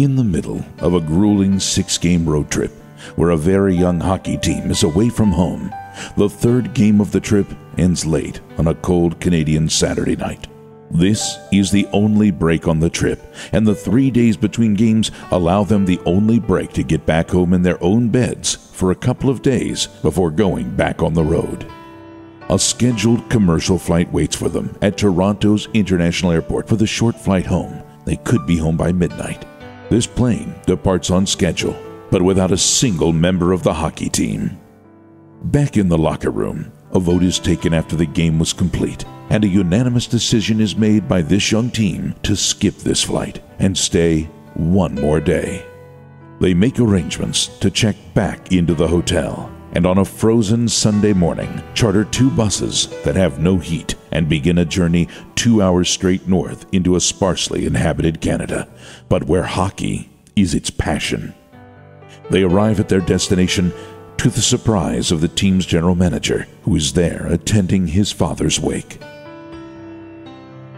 In the middle of a grueling 6-game road trip, where a very young hockey team is away from home, the third game of the trip ends late on a cold Canadian Saturday night. This is the only break on the trip, and the 3 days between games allow them the only break to get back home in their own beds for a couple of days before going back on the road. A scheduled commercial flight waits for them at Toronto's International Airport for the short flight home. They could be home by midnight. This plane departs on schedule, but without a single member of the hockey team. Back in the locker room, a vote is taken after the game was complete, and a unanimous decision is made by this young team to skip this flight and stay one more day. They make arrangements to check back into the hotel, and on a frozen Sunday morning, charter 2 buses that have no heat and begin a journey 2 hours straight north into a sparsely inhabited Canada, but where hockey is its passion. They arrive at their destination to the surprise of the team's general manager, who is there attending his father's wake.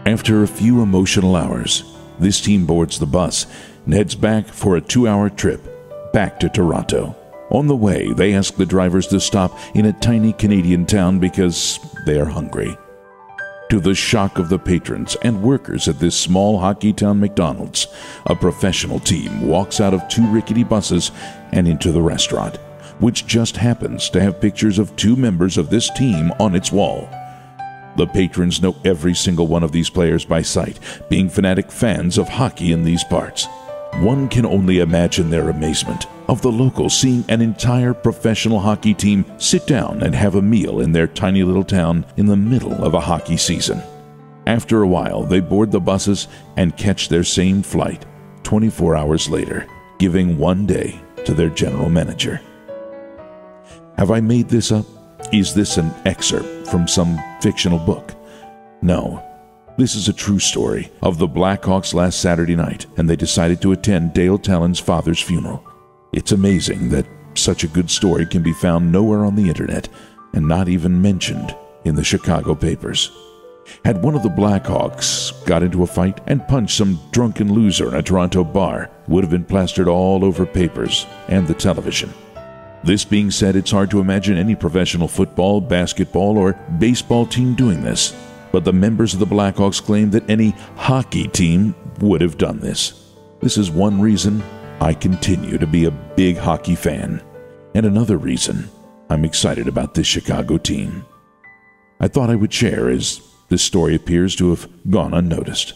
After a few emotional hours, this team boards the bus and heads back for a 2-hour trip back to Toronto. On the way, they ask the drivers to stop in a tiny Canadian town because they are hungry. To the shock of the patrons and workers at this small hockey town McDonald's, a professional team walks out of 2 rickety buses and into the restaurant, which just happens to have pictures of 2 members of this team on its wall. The patrons know every single one of these players by sight, being fanatic fans of hockey in these parts. One can only imagine their amazement of the locals seeing an entire professional hockey team sit down and have a meal in their tiny little town in the middle of a hockey season. After a while, they board the buses and catch their same flight 24 hours later, giving 1 day to their general manager. Have I made this up? Is this an excerpt from some fictional book? No. This is a true story of the Blackhawks last Saturday night, and they decided to attend Dale Talon's father's funeral. It's amazing that such a good story can be found nowhere on the internet and not even mentioned in the Chicago papers. Had one of the Blackhawks got into a fight and punched some drunken loser in a Toronto bar, it would have been plastered all over papers and the television. This being said, it's hard to imagine any professional football, basketball, or baseball team doing this. But the members of the Blackhawks claim that any hockey team would have done this. This is one reason I continue to be a big hockey fan, and another reason I'm excited about this Chicago team. I thought I would share, as this story appears to have gone unnoticed.